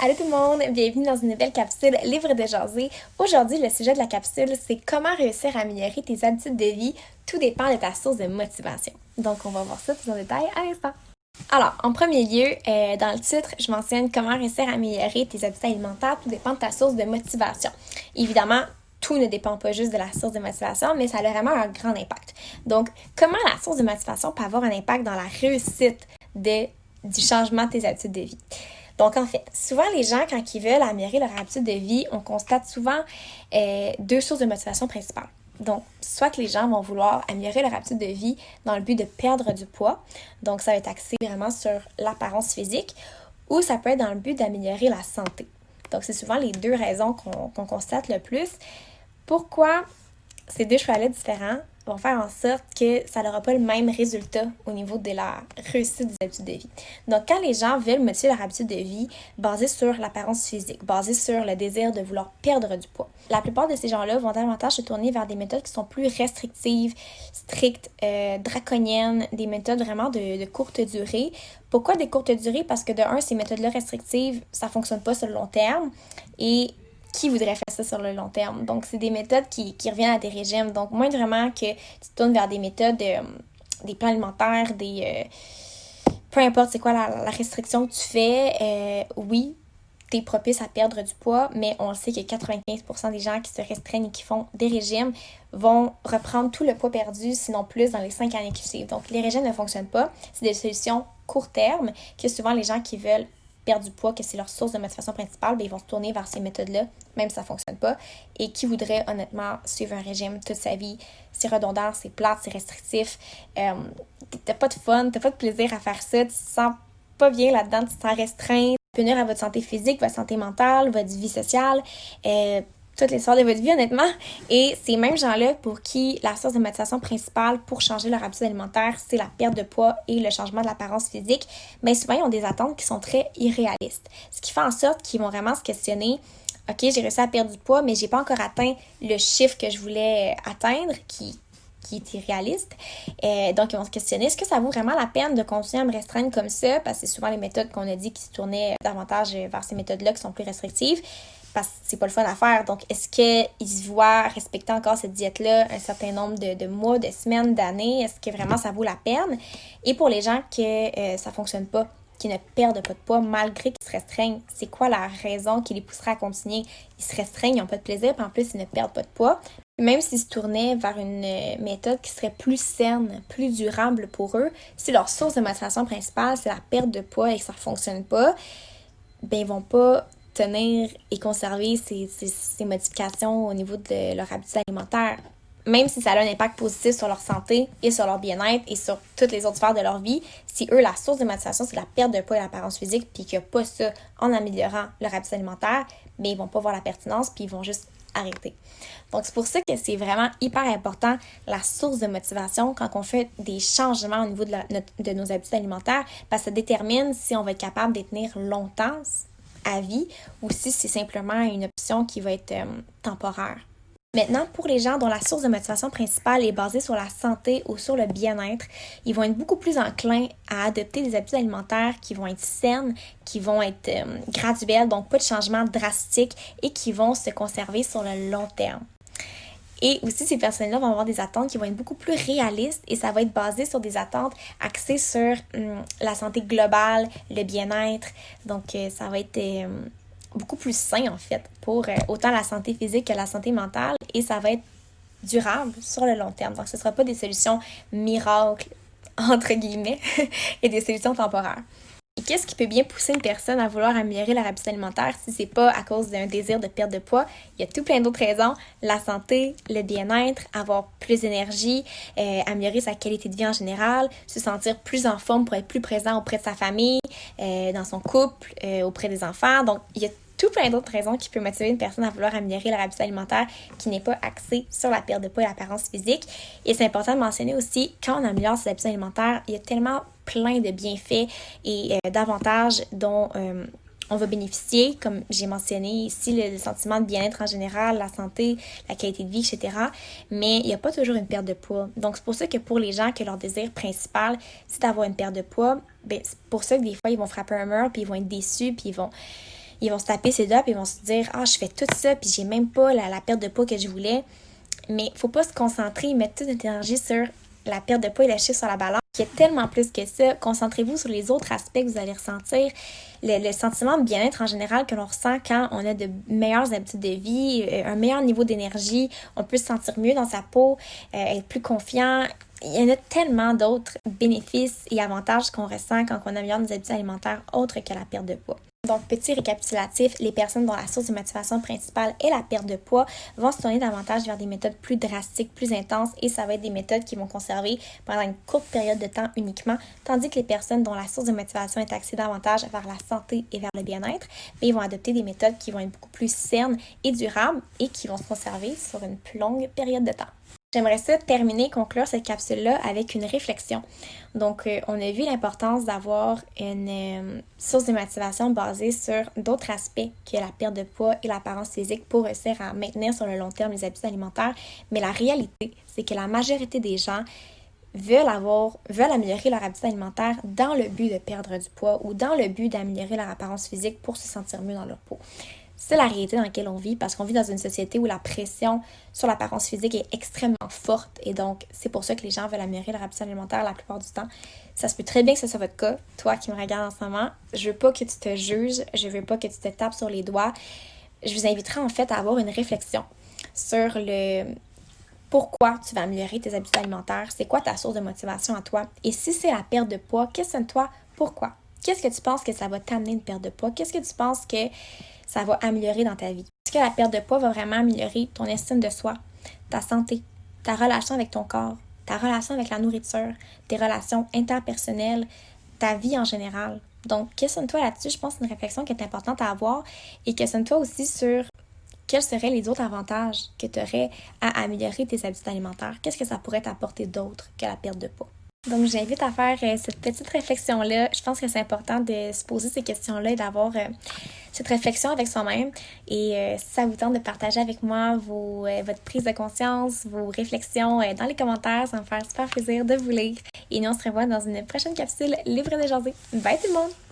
Allô tout le monde, bienvenue dans une nouvelle capsule Livre de jaser. Aujourd'hui, le sujet de la capsule, c'est comment réussir à améliorer tes habitudes de vie. Tout dépend de ta source de motivation. Donc, on va voir ça plus en détail à l'instant. Alors, en premier lieu, dans le titre, je mentionne comment réussir à améliorer tes habitudes alimentaires. Tout dépend de ta source de motivation. Évidemment, tout ne dépend pas juste de la source de motivation, mais ça a vraiment un grand impact. Donc, comment la source de motivation peut avoir un impact dans la réussite du changement de tes habitudes de vie? Donc, en fait, souvent, les gens, quand ils veulent améliorer leur habitude de vie, on constate souvent deux sources de motivation principales. Donc, soit que les gens vont vouloir améliorer leur habitude de vie dans le but de perdre du poids. Donc, ça va être axé vraiment sur l'apparence physique. Ou ça peut être dans le but d'améliorer la santé. Donc, c'est souvent les deux raisons qu'on constate le plus. Pourquoi ces deux choix-là différents vont faire en sorte que ça n'aura pas le même résultat au niveau de la réussite des habitudes de vie. Donc, quand les gens veulent modifier leur habitude de vie basée sur l'apparence physique, basée sur le désir de vouloir perdre du poids, la plupart de ces gens-là vont davantage se tourner vers des méthodes qui sont plus restrictives, strictes, draconiennes, des méthodes vraiment de courte durée. Pourquoi des courtes durées? Parce que de un, ces méthodes-là restrictives, ça ne fonctionne pas sur le long terme et qui voudrait faire ça sur le long terme? Donc, c'est des méthodes qui reviennent à des régimes. Donc, moins vraiment que tu te tournes vers des méthodes, des plans alimentaires, peu importe c'est quoi la restriction que tu fais, oui, tu es propice à perdre du poids, mais on le sait que 95% des gens qui se restreignent et qui font des régimes vont reprendre tout le poids perdu, sinon plus, dans les 5 années qui suivent. Donc, les régimes ne fonctionnent pas. C'est des solutions court terme que souvent les gens qui veulent perdre du poids, que c'est leur source de motivation principale, bien, ils vont se tourner vers ces méthodes-là, même si ça ne fonctionne pas. Et qui voudrait honnêtement suivre un régime toute sa vie, c'est redondant, c'est plate, c'est restrictif, t'as pas de fun, t'as pas de plaisir à faire ça, tu te sens pas bien là-dedans, tu te sens restreint, ça peut nuire à votre santé physique, votre santé mentale, votre vie sociale, toutes les sphères de votre vie, honnêtement. Et ces mêmes gens-là pour qui la source de motivation principale pour changer leur habitude alimentaire, c'est la perte de poids et le changement de l'apparence physique, bien souvent, ils ont des attentes qui sont très irréalistes. Ce qui fait en sorte qu'ils vont vraiment se questionner, OK, j'ai réussi à perdre du poids, mais j'ai pas encore atteint le chiffre que je voulais atteindre, qui est irréaliste. Donc, ils vont se questionner, est-ce que ça vaut vraiment la peine de continuer à me restreindre comme ça? Parce que c'est souvent les méthodes qu'on a dit qui se tournaient davantage vers ces méthodes-là qui sont plus restrictives. Parce que c'est pas le fun à faire. Donc, est-ce qu'ils se voient respecter encore cette diète-là un certain nombre de mois, de semaines, d'années? Est-ce que vraiment ça vaut la peine? Et pour les gens que ça fonctionne pas, qui ne perdent pas de poids malgré qu'ils se restreignent, c'est quoi la raison qui les poussera à continuer? Ils se restreignent, ils n'ont pas de plaisir, puis en plus, ils ne perdent pas de poids. Même s'ils se tournaient vers une méthode qui serait plus saine, plus durable pour eux, si leur source de motivation principale, c'est la perte de poids et que ça ne fonctionne pas, ben ils vont pas tenir et conserver ces modifications au niveau de leur habitude alimentaire. Même si ça a un impact positif sur leur santé et sur leur bien-être et sur toutes les autres sphères de leur vie, si eux, la source de motivation, c'est la perte de poids et l'apparence physique, puis qu'il n'y a pas ça en améliorant leur habitude alimentaire, bien, ils vont pas voir la pertinence, puis ils vont juste arrêter. Donc, c'est pour ça que c'est vraiment hyper important, la source de motivation, quand on fait des changements au niveau de nos habitudes alimentaires, parce que ça détermine si on va être capable de tenir longtemps à vie ou si c'est simplement une option qui va être temporaire. Maintenant, pour les gens dont la source de motivation principale est basée sur la santé ou sur le bien-être, ils vont être beaucoup plus enclins à adopter des habitudes alimentaires qui vont être saines, qui vont être graduelles, donc pas de changement drastique et qui vont se conserver sur le long terme. Et aussi, ces personnes-là vont avoir des attentes qui vont être beaucoup plus réalistes et ça va être basé sur des attentes axées sur la santé globale, le bien-être. Donc, ça va être beaucoup plus sain, en fait, pour autant la santé physique que la santé mentale et ça va être durable sur le long terme. Donc, ce ne sera pas des solutions miracles, entre guillemets, et des solutions temporaires. Et qu'est-ce qui peut bien pousser une personne à vouloir améliorer leur habitude alimentaire si c'est pas à cause d'un désir de perte de poids? Il y a tout plein d'autres raisons. La santé, le bien-être, avoir plus d'énergie, améliorer sa qualité de vie en général, se sentir plus en forme pour être plus présent auprès de sa famille, dans son couple, auprès des enfants. Donc, il y a tout plein d'autres raisons qui peuvent motiver une personne à vouloir améliorer leur habitude alimentaire qui n'est pas axée sur la perte de poids et l'apparence physique. Et c'est important de mentionner aussi, quand on améliore ses habitudes alimentaires, il y a tellement plein de bienfaits et d'avantages dont on va bénéficier, comme j'ai mentionné ici, le sentiment de bien-être en général, la santé, la qualité de vie, etc. Mais il n'y a pas toujours une perte de poids. Donc, c'est pour ça que pour les gens que leur désir principal, c'est d'avoir une perte de poids, ben, c'est pour ça que des fois, ils vont frapper un mur, puis ils vont être déçus, puis ils vont ils vont se taper ses doigts puis ils vont se dire « Ah, je fais tout ça puis j'ai même pas la perte de poids que je voulais. » Mais faut pas se concentrer et mettre toute notre énergie sur la perte de poids et la chiffre sur la balance. Il y a tellement plus que ça. Concentrez-vous sur les autres aspects que vous allez ressentir. Le sentiment de bien-être en général que l'on ressent quand on a de meilleures habitudes de vie, un meilleur niveau d'énergie, on peut se sentir mieux dans sa peau, être plus confiant. Il y en a tellement d'autres bénéfices et avantages qu'on ressent quand on améliore nos habitudes alimentaires autres que la perte de poids. Donc, petit récapitulatif, les personnes dont la source de motivation principale est la perte de poids vont se tourner davantage vers des méthodes plus drastiques, plus intenses et ça va être des méthodes qui vont conserver pendant une courte période de temps uniquement, tandis que les personnes dont la source de motivation est axée davantage vers la santé et vers le bien-être, ils vont adopter des méthodes qui vont être beaucoup plus saines et durables et qui vont se conserver sur une plus longue période de temps. J'aimerais ça terminer, conclure cette capsule-là avec une réflexion. Donc, on a vu l'importance d'avoir une source de motivation basée sur d'autres aspects que la perte de poids et l'apparence physique pour réussir à maintenir sur le long terme les habitudes alimentaires. Mais la réalité, c'est que la majorité des gens veulent améliorer leur habitude alimentaire dans le but de perdre du poids ou dans le but d'améliorer leur apparence physique pour se sentir mieux dans leur peau. C'est la réalité dans laquelle on vit parce qu'on vit dans une société où la pression sur l'apparence physique est extrêmement forte et donc c'est pour ça que les gens veulent améliorer leur habitude alimentaire la plupart du temps. Ça se peut très bien que ce soit votre cas, toi qui me regardes en ce moment. Je veux pas que tu te juges, je veux pas que tu te tapes sur les doigts. Je vous inviterai en fait à avoir une réflexion sur le pourquoi tu vas améliorer tes habitudes alimentaires, c'est quoi ta source de motivation à toi et si c'est la perte de poids, questionne-toi pourquoi. Qu'est-ce que tu penses que ça va t'amener une perte de poids? Qu'est-ce que tu penses que ça va améliorer dans ta vie? Est-ce que la perte de poids va vraiment améliorer ton estime de soi, ta santé, ta relation avec ton corps, ta relation avec la nourriture, tes relations interpersonnelles, ta vie en général? Donc, questionne-toi là-dessus. Je pense que c'est une réflexion qui est importante à avoir et questionne-toi aussi sur quels seraient les autres avantages que tu aurais à améliorer tes habitudes alimentaires. Qu'est-ce que ça pourrait t'apporter d'autre que la perte de poids? Donc, j'invite à faire cette petite réflexion-là. Je pense que c'est important de se poser ces questions-là et d'avoir cette réflexion avec soi-même. Et si ça vous tente de partager avec moi votre prise de conscience, vos réflexions dans les commentaires, ça va me faire super plaisir de vous lire. Et nous, on se revoit dans une prochaine capsule Livre de jaser. Bye tout le monde!